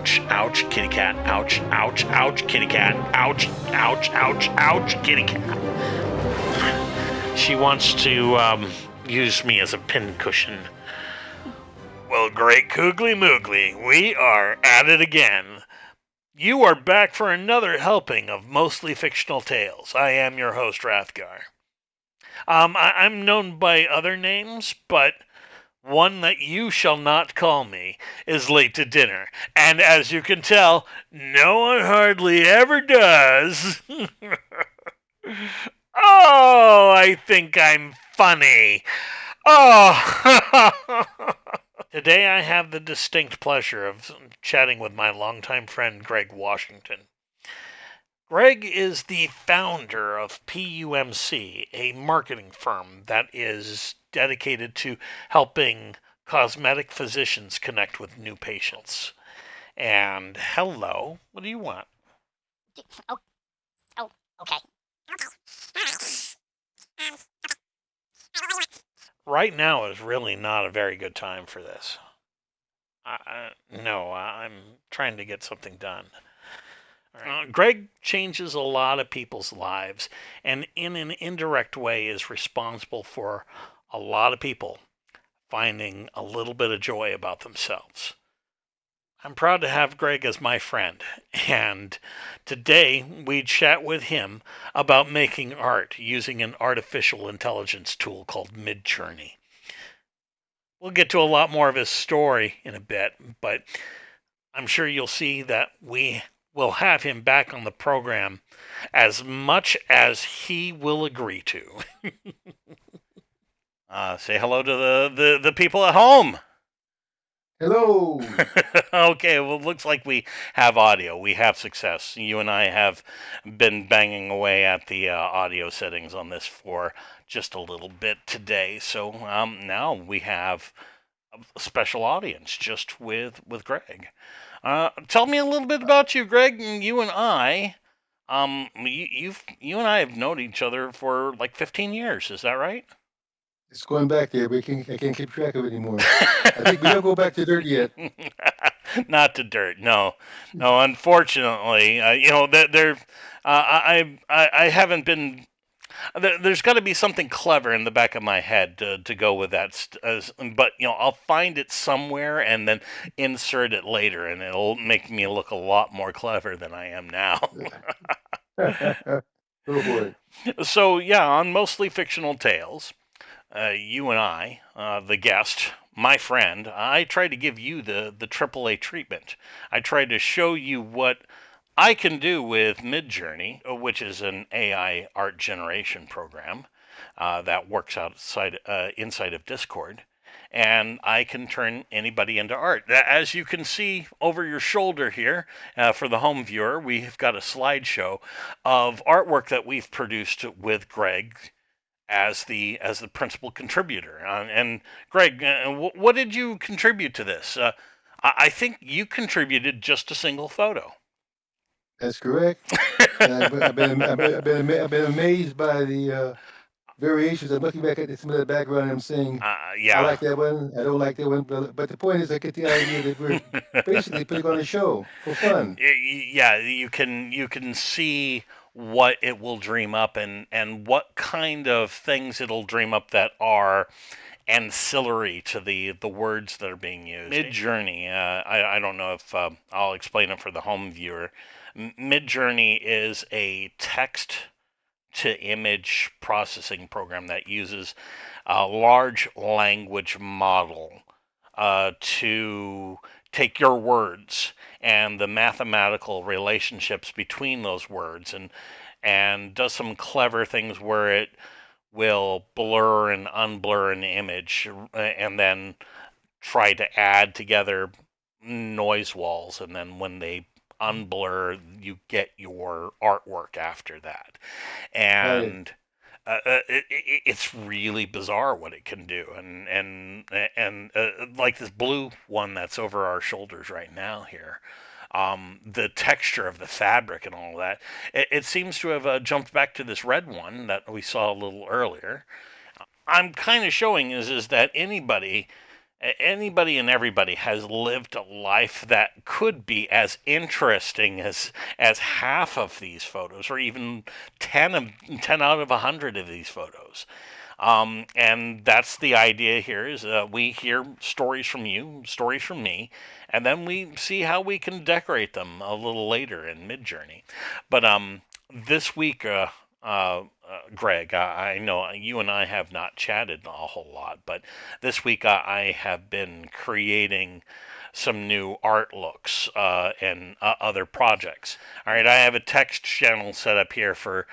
Ouch, ouch, kitty cat. Ouch, ouch, ouch, kitty cat. Ouch, ouch, ouch, ouch, kitty cat. She wants to use me as a pincushion. Well, great Koogly Moogly, we are at it again. You are back for another helping of Mostly Fictional Tales. I am your host, Rathgar. I'm known by other names, but one that you shall not call me is late to dinner. And as you can tell, no one hardly ever does. Oh, I think I'm funny. Oh! Today I have the distinct pleasure of chatting with my longtime friend Greg Washington. Greg is the founder of PUMC, a marketing firm that is dedicated to helping cosmetic physicians connect with new patients. And hello, what do you want? Okay. Right now is really not a very good time for this. No, I'm trying to get something done. Greg changes a lot of people's lives, and in an indirect way is responsible for a lot of people finding a little bit of joy about themselves. I'm proud to have Greg as my friend, and today we chat with him about making art using an artificial intelligence tool called Midjourney. We'll get to a lot more of his story in a bit, but I'm sure you'll see that we will have him back on the program as much as he will agree to. Say hello to the people at home. Hello. Okay, well, it looks like we have audio. We have success. You and I have been banging away at the audio settings on this for just a little bit today. So now we have a special audience just with Greg. Tell me a little bit about you, Greg. You and I, you and I have known each other for like 15 years. Is that right? It's going back there, but I can't keep track of it anymore. I think we don't go back to dirt yet. Not to dirt, no. Unfortunately, I haven't been. There's got to be something clever in the back of my head to go with that. But I'll find it somewhere and then insert it later, and it'll make me look a lot more clever than I am now. Go for it. So yeah, on Mostly Fictional Tales, you and I, the guest, my friend, I tried to give you the AAA treatment. I tried to show you what I can do with Midjourney, which is an AI art generation program that works inside of Discord. And I can turn anybody into art. As you can see over your shoulder here, for the home viewer, we've got a slideshow of artwork that we've produced with Greg as the principal contributor. And Greg, what did you contribute to this? I think you contributed just a single photo. That's correct. I've been amazed by the variations. I'm looking back at some of the background and I'm saying, yeah. I like that one. I don't like that one. But the point is, I get the idea that we're basically putting on a show for fun. Yeah, you can see what it will dream up and what kind of things it'll dream up that are ancillary to the words that are being used. Midjourney, I don't know if I'll explain it for the home viewer. Midjourney is a text to image processing program that uses a large language model to take your words and the mathematical relationships between those words and does some clever things where it will blur and unblur an image and then try to add together noise walls, and then when they unblur, you get your artwork after that. And it's really bizarre what it can do, and like this blue one that's over our shoulders right now here. The texture of the fabric and all that, it seems to have jumped back to this red one that we saw a little earlier. I'm kind of showing is that anybody Anybody and everybody has lived a life that could be as interesting as half of these photos, or even 10 out of 100 of these photos. And that's the idea here is we hear stories from you, stories from me, and then we see how we can decorate them a little later in mid-journey. But this week, Greg, I know you and I have not chatted a whole lot, but this week I have been creating some new art looks and other projects. All right, I have a text channel set up here for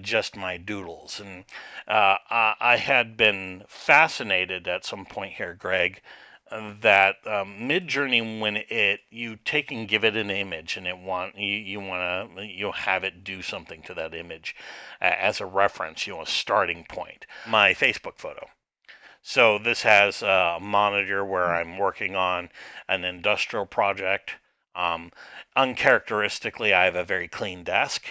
just my doodles, and I had been fascinated at some point here, Greg, that Mid-Journey, when you take and give it an image, and you want to you have it do something to that image as a reference, a starting point. My Facebook photo. So this has a monitor where I'm working on an industrial project. Um, Uncharacteristically, I have a very clean desk.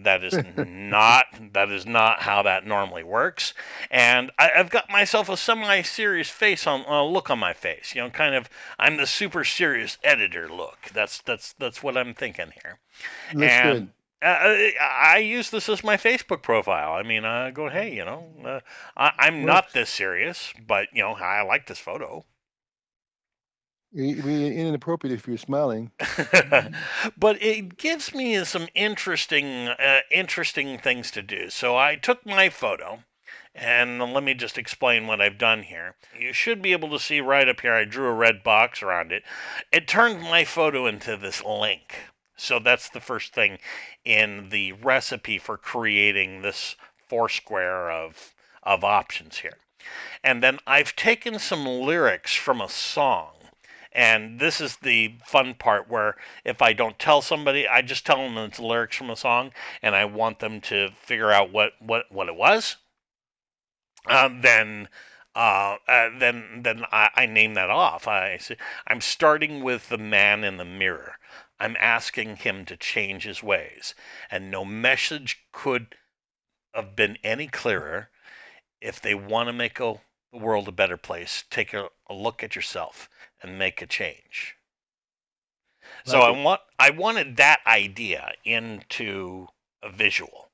That is not how that normally works, and I've got myself a semi-serious look on my face. Kind of I'm the super serious editor look. That's what I'm thinking here, Looks and good. I use this as my Facebook profile. I mean, go, hey, I'm not Works. this serious, but I like this photo. It'd be inappropriate if you're smiling. But it gives me some interesting things to do. So I took my photo, and let me just explain what I've done here. You should be able to see right up here. I drew a red box around it. It turned my photo into this link. So that's the first thing in the recipe for creating this foursquare of options here. And then I've taken some lyrics from a song. And this is the fun part where if I don't tell somebody, I just tell them it's lyrics from a song, and I want them to figure out what it was. Then I name that off. I say I'm starting with the man in the mirror. I'm asking him to change his ways, and no message could have been any clearer. If they want to make the world a better place, take a look at yourself and make a change. So Like it. I wanted that idea into a visual,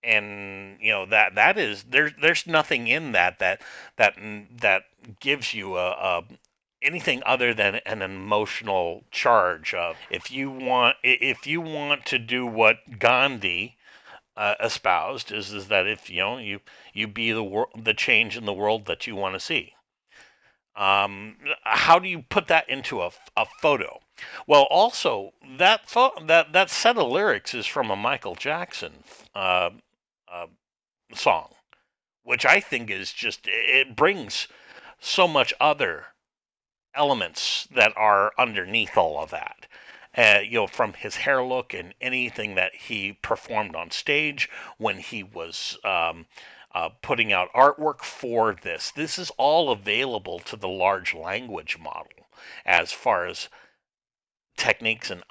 and that is there's nothing in that gives you a anything other than an emotional charge of if you want to do what Gandhi espoused is that if you be the change in the world that you want to see. How do you put that into a photo? Well, also that set of lyrics is from a Michael Jackson uh, uh, song, which I think is just it brings so much other elements that are underneath all of that. From his hair look and anything that he performed on stage when he was putting out artwork for this. This is all available to the large language model as far as techniques and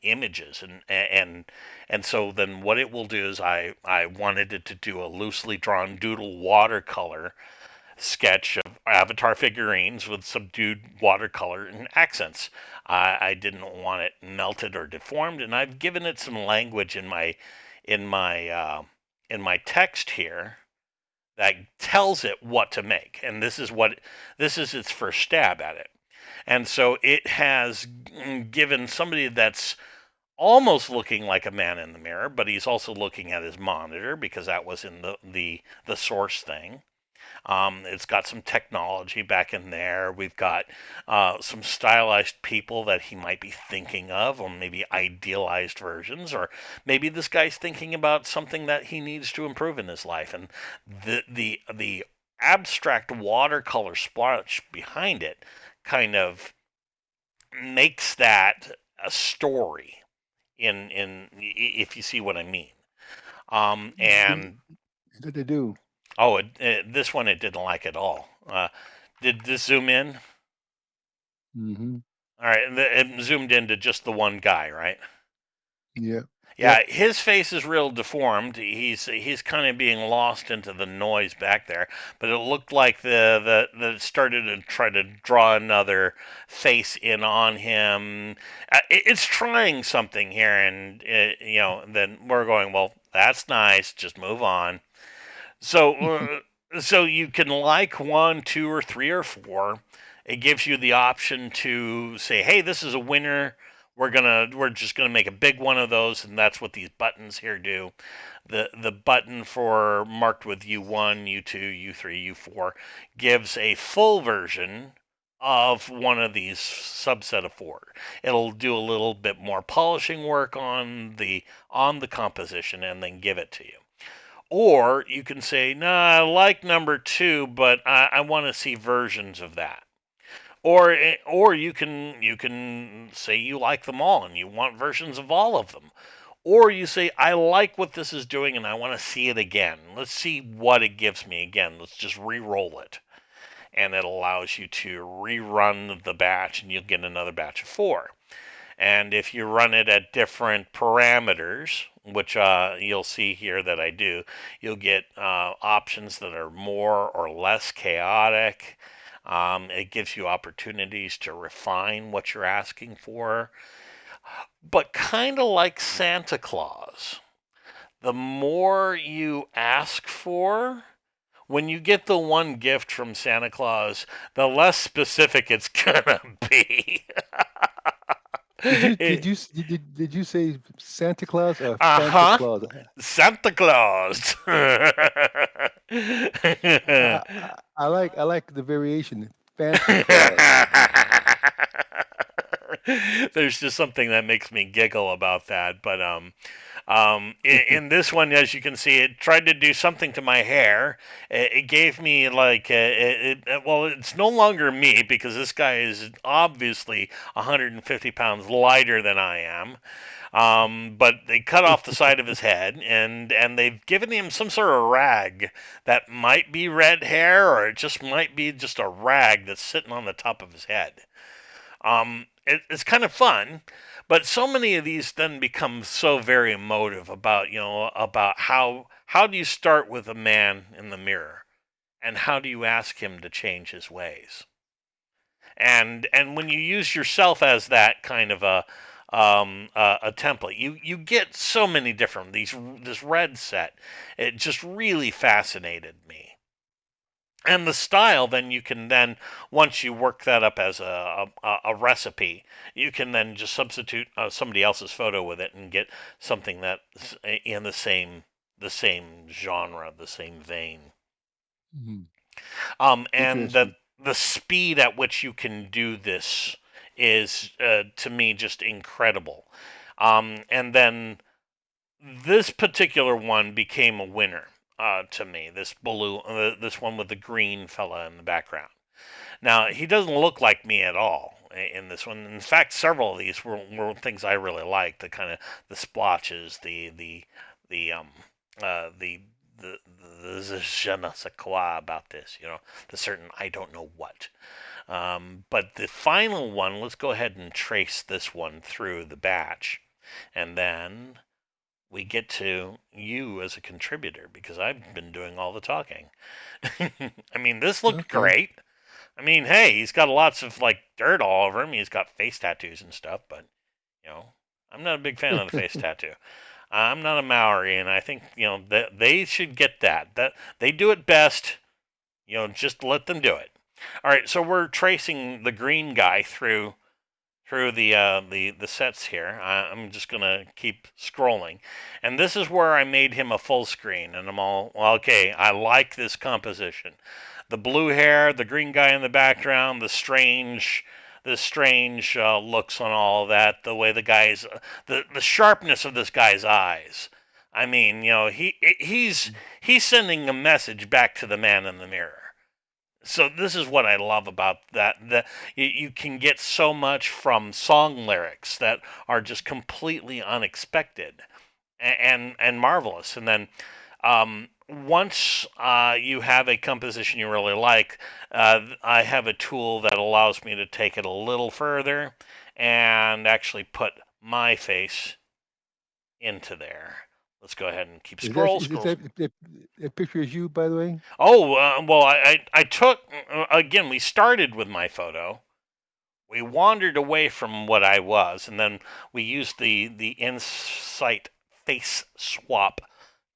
images and so then what it will do is I wanted it to do a loosely drawn doodle watercolor sketch of avatar figurines with subdued watercolor and accents. I didn't want it melted or deformed, and I've given it some language in my uh, in my text here that tells it what to make, and this is its first stab at it. And so it has given somebody that's almost looking like a man in the mirror, but he's also looking at his monitor because that was in the source thing. It's got some technology back in there. We've got some stylized people that he might be thinking of, or maybe idealized versions, or maybe this guy's thinking about something that he needs to improve in his life. And the abstract watercolor splotch behind it kind of makes that a story in if you see what I mean. And Good to do. Oh, this one it didn't like at all. Did this zoom in? Mm-hmm. All right, it zoomed into just the one guy, right? Yeah. Yeah, his face is real deformed. He's kind of being lost into the noise back there. But it looked like the it started to try to draw another face in on him. It's trying something here, and then we're going, well, that's nice. Just move on. So, so you can like one, two, or three, or four. It gives you the option to say, "Hey, this is a winner. We're just gonna make a big one of those, and that's what these buttons here do." The button for marked with U1, U2, U3, U4 gives a full version of one of these subset of four. It'll do a little bit more polishing work on the composition and then give it to you. Or you can say, no, I like number two, but I want to see versions of that. Or you can say you like them all and you want versions of all of them. Or you say, I like what this is doing and I want to see it again. Let's see what it gives me again. Let's just re-roll it. And it allows you to rerun the batch and you'll get another batch of four. And if you run it at different parameters, which you'll see here that I do, you'll get options that are more or less chaotic. It gives you opportunities to refine what you're asking for. But kind of like Santa Claus, the more you ask for, when you get the one gift from Santa Claus, the less specific it's gonna be. Did you say Santa Claus or Uh Fanta huh. Claus? Santa Claus. I like the variation, Fanta Claus. There's just something that makes me giggle about that. But in this one, as you can see, it tried to do something to my hair. It gave me like, well, it's no longer me because this guy is obviously 150 pounds lighter than I am. But they cut off the side of his head, and they've given him some sort of rag that might be red hair, or it just might be just a rag that's sitting on the top of his head. It's kind of fun, but so many of these then become so very emotive about about how do you start with a man in the mirror, and how do you ask him to change his ways, and when you use yourself as that kind of a template, you get so many different this red set. It just really fascinated me. And the style, then you can then once you work that up as a recipe, you can then just substitute somebody else's photo with it and get something that's in the same genre, the same vein. Mhm. And Interesting. the speed at which you can do this is to me just incredible. And then this particular one became a winner to me. This one with the green fella in the background. Now he doesn't look like me at all in this one. In fact, several of these were things I really liked. The kind of the splotches, the uh, the the the je ne sais quoi about this, the certain I don't know what. But the final one, let's go ahead and trace this one through the batch, and then we get to you as a contributor because I've been doing all the talking. I mean, this looked Okay. great. I mean, hey, he's got lots of like dirt all over him. He's got face tattoos and stuff, but you know, I'm not a big fan of the face tattoo. I'm not a Maori, and I think that they should get that. That they do it best. Just let them do it. All right, so we're tracing the green guy through the sets here. I'm just gonna keep scrolling, and this is where I made him a full screen, and I'm all well, okay. I like this composition. The blue hair, the green guy in the background, the strange looks on all of that, the way the sharpness of this guy's eyes. I mean, he's sending a message back to the man in the mirror. So this is what I love about that you can get so much from song lyrics that are just completely unexpected and marvelous. And then once you have a composition you really like, I have a tool that allows me to take it a little further and actually put my face into there. Let's go ahead and keep Is that scroll, is scroll. that picture is you, by the way? Oh, well, I took, again, we started with my photo. We wandered away from what I was, and then we used the Insight face swap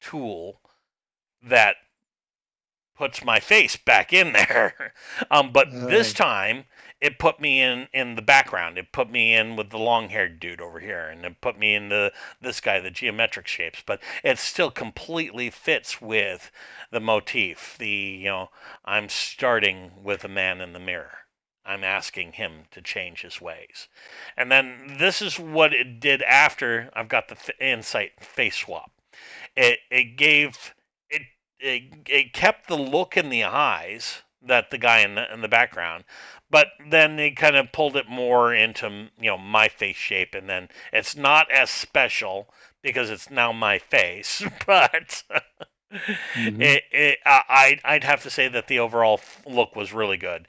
tool that puts my face back in there. But this Uh, time it put me in the background. It put me in with the long-haired dude over here, and it put me in this guy, the geometric shapes. But it still completely fits with the motif. I'm starting with a man in the mirror. I'm asking him to change his ways. And then this is what it did after I've got the Insight face swap. It gave it, it kept the look in the eyes that the guy in the background, but then they kind of pulled it more into my face shape, and then it's not as special because it's now my face, but mm-hmm. I'd have to say that the overall look was really good.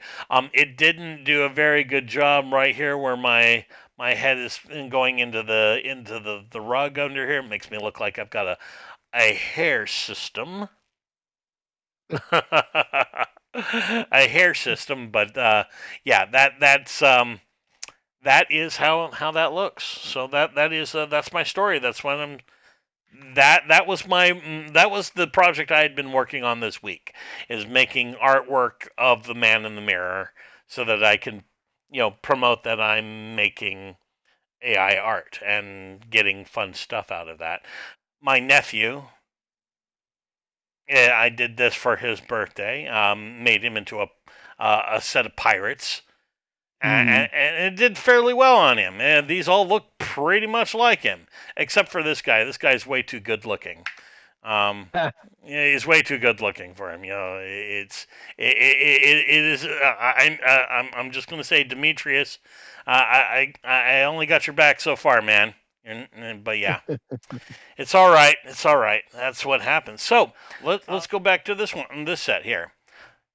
It didn't do a very good job right here where my head is going into the rug under here. It makes me look like I've got a hair system. A hair system, but yeah, that is how that looks. So that's my story. That's when I'm that was the project I had been working on this week, is making artwork of the man in the mirror so that I can promote that I'm making AI art and getting fun stuff out of that. My nephew, I did this for his birthday. Made him into a set of pirates, Mm-hmm. and it did fairly well on him. And these all look pretty much like him, except for this guy. This guy's way too good looking. Um, yeah, he's way too good looking for him. It is. I'm just gonna say, Demetrius. I only got your back so far, man. But yeah, it's all right. It's all right. That's what happens. So let's go back to this set here.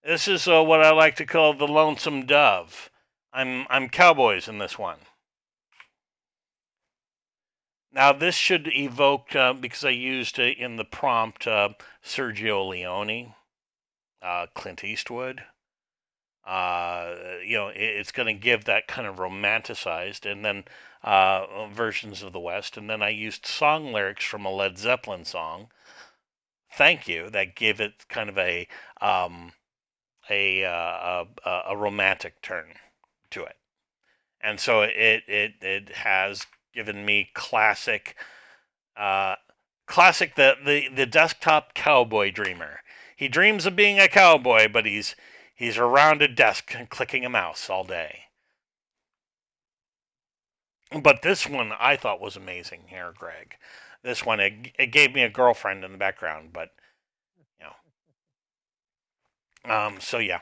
This is what I like to call the lonesome dove. I'm cowboys in this one. Now this should evoke because I used in the prompt Sergio Leone, Clint Eastwood. It's going to give that kind of romanticized, and then versions of the West, and then I used song lyrics from a Led Zeppelin song, "Thank You," that give it kind of um, a romantic turn to it, and so it has given me uh, classic the desktop cowboy dreamer. He dreams of being a cowboy, but he's around a desk clicking a mouse all day. But this one I thought was amazing here, Greg. This one it gave me a girlfriend in the background, but you so yeah,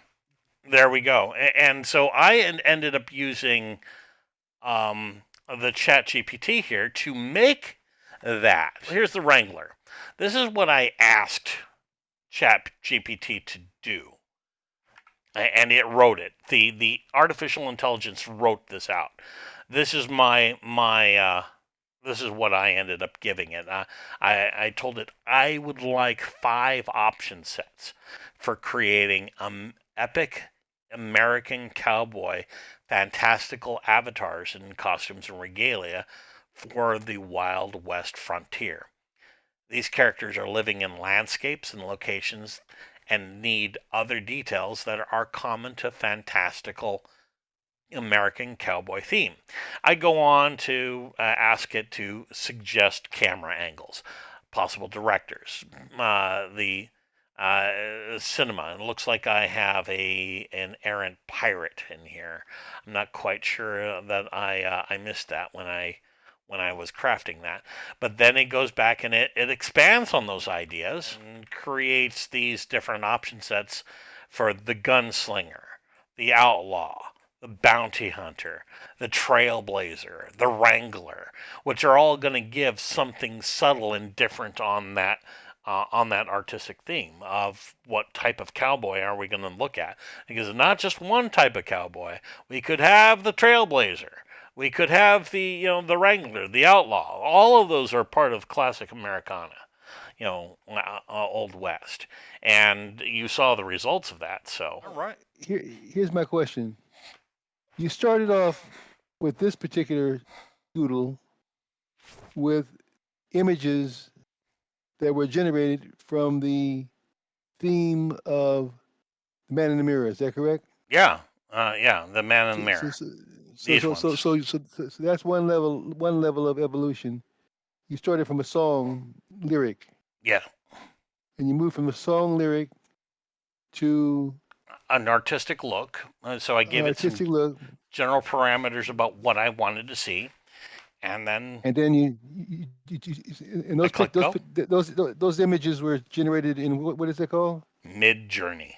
there we go. And so I ended up using the Chat GPT here to make that. Here's the Wrangler. This is what I asked Chat GPT to do, and it wrote it. The artificial intelligence wrote this out. This is my this is what I ended up giving it. I told it I would like 5 option sets for creating epic American cowboy fantastical avatars in costumes and regalia for the Wild West frontier. These characters are living in landscapes and locations and need other details that are common to fantastical American cowboy theme. I go on to ask it to suggest camera angles, possible directors, the cinema. It looks like I have an errant pirate in here. I'm not quite sure that I missed that when I was crafting that. But then it goes back and it expands on those ideas and creates these different option sets for the gunslinger, the outlaw, the bounty hunter, the trailblazer, the wrangler, which are all going to give something subtle and different on that artistic theme of what type of cowboy are we going to look at. Because it's not just one type of cowboy. We could have the trailblazer, We could have the Wrangler, the Outlaw. All of those are part of classic Americana, Old West, and you saw the results of that. So, all right. Here's my question. You started off with this particular doodle with images that were generated from the theme of The Man in the Mirror. Is that correct? Yeah, yeah, the Man in the So, so, Mirror. so, so, These so, so, ones. so, so, so that's one level of evolution. You started from a song lyric, Yeah, and you moved from the song lyric to an artistic look. So I an gave it some artistic look, general parameters about what I wanted to see, and then and then and I those clicked go. those images were generated in what is it called? Mid Journey.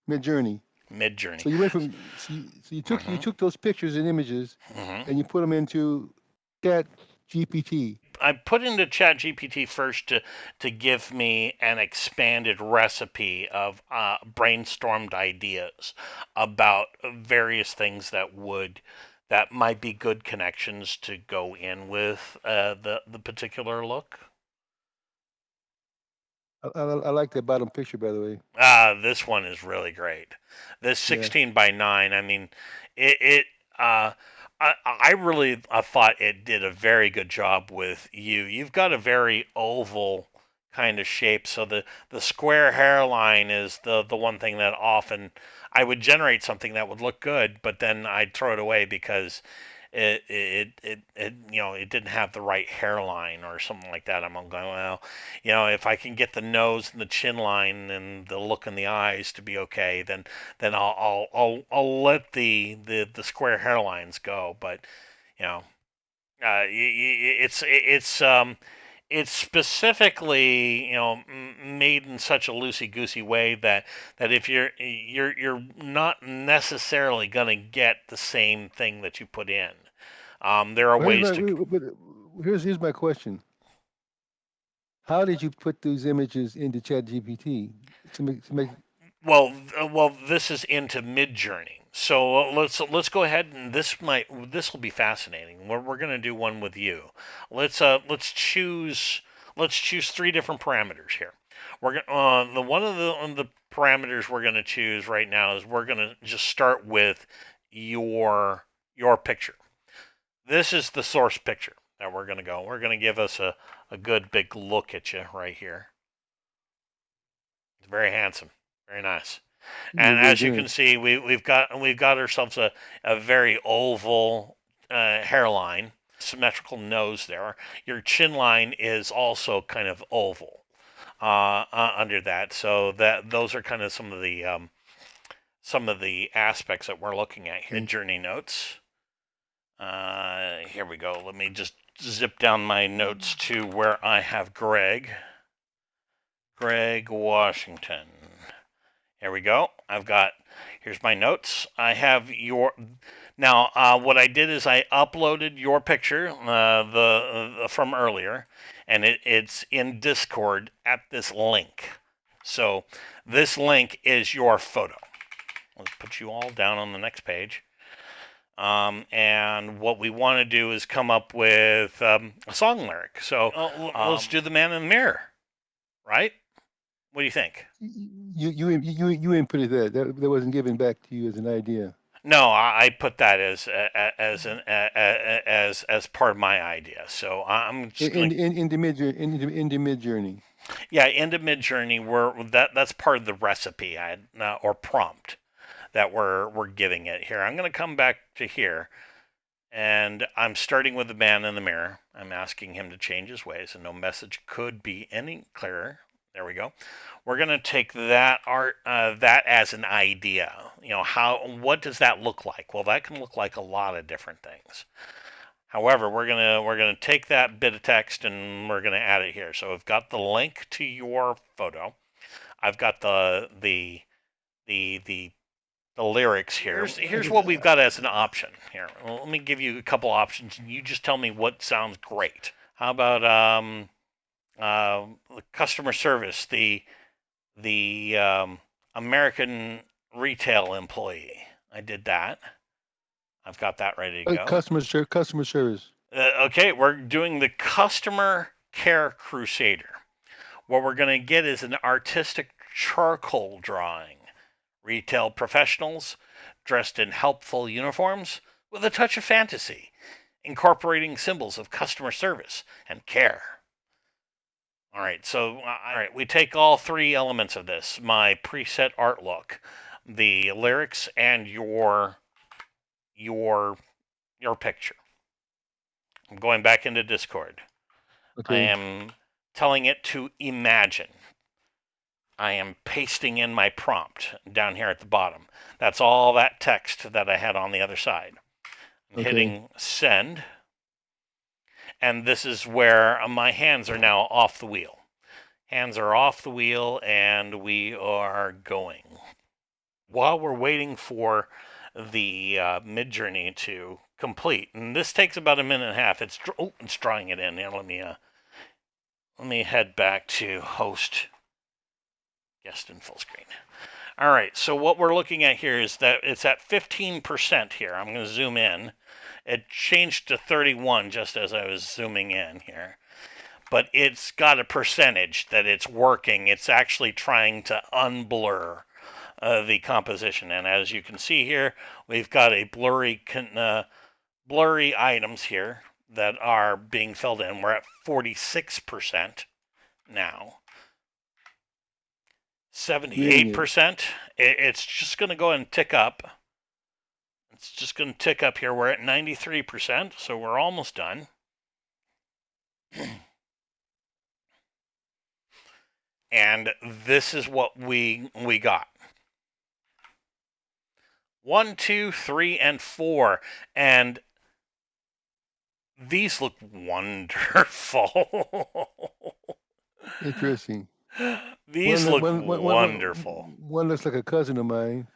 Mid Journey. Mid Journey. So you went from you Mm-hmm. took those pictures and images Mm-hmm. and you put them into Chat GPT. I put into ChatGPT first to give me an expanded recipe of brainstormed ideas about various things that might be good connections to go in with the particular look. I like that bottom picture, by the way. This one is really great. This Yeah. 16 by 9, I mean, it I really thought it did a very good job with you. You've got a very oval kind of shape, so the square hairline is the one thing that often I would generate something that would look good, but then I'd throw it away because it didn't have the right hairline or something like that. I'm going, well, if I can get the nose and the chin line and the look in the eyes to be okay, then I'll let the square hairlines go. But you know, it's specifically made in such a loosey goosey way that if you're not necessarily gonna get the same thing that you put in. There are Well, ways to. here's my question. How did you put these images into Chat GPT to make Well, this is into Midjourney. So let's go ahead and this will be fascinating. We're going to do one with you. Let's choose three different parameters here. We're the one of the parameters we're going to choose right now is we're going to just start with your picture. This is the source picture that we're going to go. We're going to give us a good big look at you right here. It's very handsome, very nice. you're And very as you can generous? see, we've got ourselves a very oval hairline, symmetrical nose there. Your chin line is also kind of oval under that. So that those are kind of some of the aspects that we're looking at here. Journey notes. Here we go. Let me just zip down my notes to where I have Greg Washington. Here we go. Here's my notes. I have your, now what I did is I uploaded your picture, the from earlier, and it's in Discord at this link. So this link is your photo. Let's put you all down on the next page. And what we want to do is come up with a song lyric. So let's do The Man in the Mirror, right? What do you think? You inputted that wasn't given back to you as an idea. No, I put that as part of my idea. So I'm just gonna, In the mid journey. yeah, into Midjourney. That's part of the recipe or prompt that we're giving it here. I'm gonna come back to here, and I'm starting with the man in the mirror. I'm asking him to change his ways, and no message could be any clearer. There we go. We're gonna take that as an idea. What does that look like? Well, that can look like a lot of different things. However, we're gonna take that bit of text and we're gonna add it here. So I've got the link to your photo. I've got the lyrics here. Here's what we've got as an option here. Well, let me give you a couple options, and you just tell me what sounds great. How about customer service? The American retail employee. I did that. I've got that ready to go. Customer service. Okay, we're doing the customer care crusader. What we're going to get is an artistic charcoal drawing. Retail professionals dressed in helpful uniforms with a touch of fantasy, incorporating symbols of customer service and care. All right, so we take all three elements of this: my preset art look, the lyrics, and your picture. I'm going back into Discord. I Okay. am telling it to imagine. I am pasting in my prompt down here at the bottom. That's all that text that I had on the other side. I'm Okay. hitting send, and this is where my hands are now off the wheel. Hands are off the wheel, and we are going. While we're waiting for the Midjourney to complete, and this takes about a minute and a half. It's drawing it in. Let me head back to host guest in full screen. All right, so what we're looking at here is that it's at 15% here. I'm going to zoom in. It changed to 31 just as I was zooming in here. But it's got a percentage that it's working. It's actually trying to unblur the composition. And as you can see here, we've got a blurry items here that are being filled in. We're at 46% now. Creating it. 78%. It's just going to go and tick up. It's just going to tick up here. We're at 93%, so we're almost done. And this is what we got. 1, 2, 3, and 4. And these look wonderful. Interesting. These look wonderful. One looks like a cousin of mine.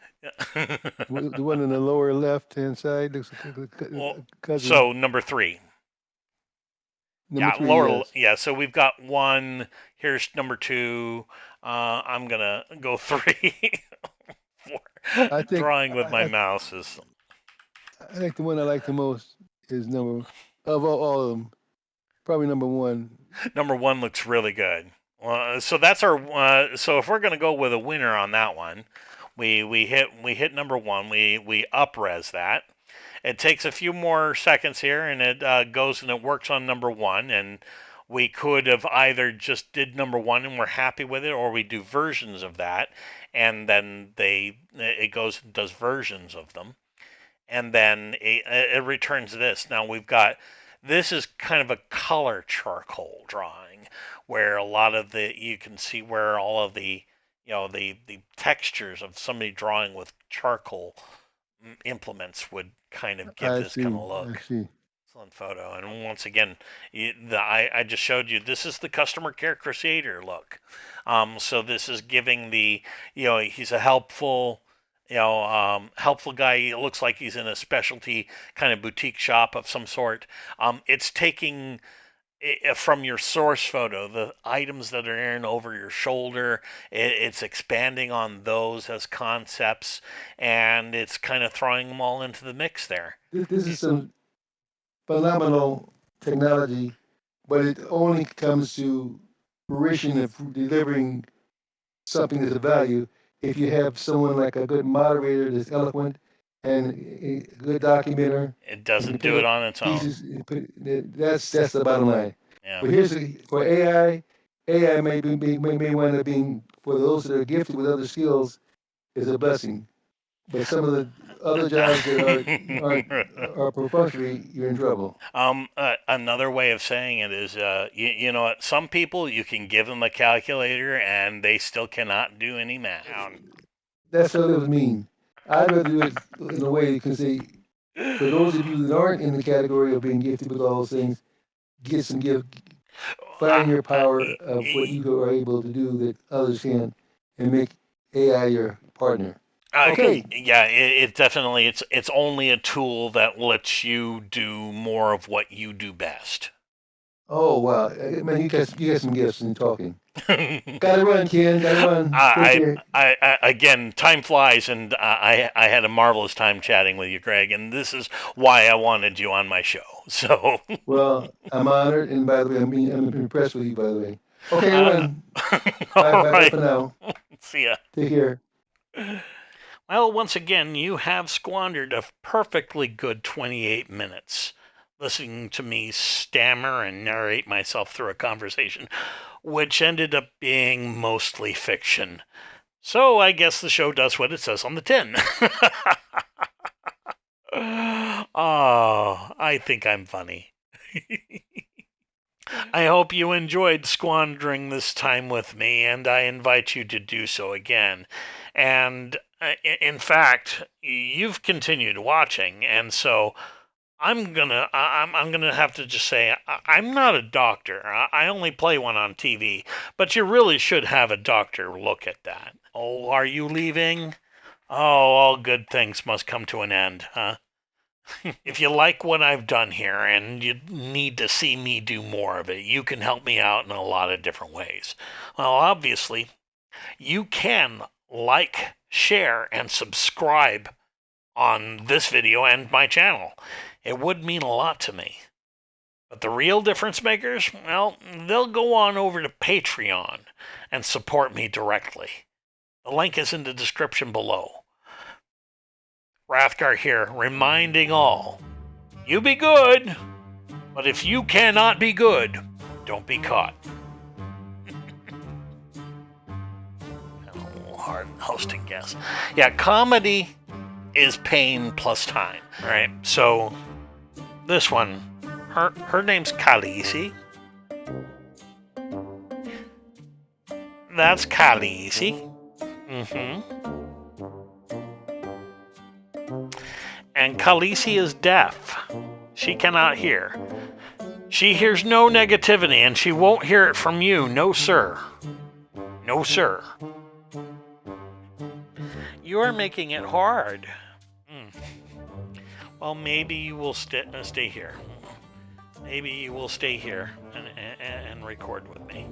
The one in the lower left-hand side looks like Well, a cousin. so number 3. Number Yeah, three, lower. yes. Yeah, so we've got 1. Here's number 2. I'm gonna go 3. 4. I think Drawing with my mouse is I think the one I like the most is number of all of them, probably number one. number 1. Looks really good. So that's our. So if we're gonna go with a winner on that one, we hit number 1. We up-res that. It takes a few more seconds here, and it goes and it works on number 1. And we could have either just did number 1 and we're happy with it, or we do versions of that, and then it goes and does versions of them, and then it returns this. Now we've got this is kind of a color charcoal drawing where a lot of you can see where all of the the textures of somebody drawing with charcoal implements would kind of give I this kind see. of I look. see. Excellent photo. And once again, I just showed you this is the customer care crusader look. So this is giving the he's a helpful helpful guy. It looks like he's in a specialty kind of boutique shop of some sort. It's taking from your source photo, the items that are in over your shoulder, it's expanding on those as concepts, and it's kind of throwing them all into the mix there. This is some phenomenal technology, but it only comes to fruition of delivering something that's of value if you have someone like a good moderator that's eloquent and a good documenter It and can doesn't pick do it up on its own. pieces. That's the bottom line. Yeah. But here's for AI. AI may wind up being for those that are gifted with other skills is a blessing. But some of the other jobs that are perfunctory, you're in trouble. Another way of saying it is, you know what? Some people you can give them a calculator and they still cannot do any math. That's what it was mean. I'd rather do it in a way you can say, for those of you that aren't in the category of being gifted with all those things, get some gift, find your power of what you are able to do that others can't, and make AI your partner. Okay, Yeah, it definitely it's only a tool that lets you do more of what you do best. Oh wow, man, you got some gifts in talking. Gotta run, Ken. Gotta run. Take care. Again, time flies, and I had a marvelous time chatting with you, Greg, and this is why I wanted you on my show. So, Well, I'm honored, and by the way, I'm impressed with you. By the way. Okay, I uh, run. Bye, all bye, bye right, for now. see ya. Take care. Well, once again, you have squandered a perfectly good 28 minutes listening to me stammer and narrate myself through a conversation, which ended up being mostly fiction. So I guess the show does what it says on the tin. Oh, I think I'm funny. I hope you enjoyed squandering this time with me, and I invite you to do so again. And in fact, you've continued watching, and so I'm gonna have to just say I'm not a doctor. I only play one on TV, but you really should have a doctor look at that. Oh, are you leaving? Oh, all good things must come to an end, huh? If you like what I've done here and you need to see me do more of it, you can help me out in a lot of different ways. Well, obviously, you can like, share, and subscribe on this video and my channel. It would mean a lot to me. But the real difference makers, well, they'll go on over to Patreon and support me directly. The link is in the description below. Rathgar here, reminding all, you be good, but if you cannot be good, don't be caught. Oh, hard hosting guess. Yeah, comedy is pain plus time, right? So this one, her name's Khaleesi. That's Khaleesi. And Khaleesi is deaf. She cannot hear. She hears no negativity, and she won't hear it from you. No, sir. No, sir. You are making it hard. Well, maybe you will stay here. Maybe you will stay here and record with me.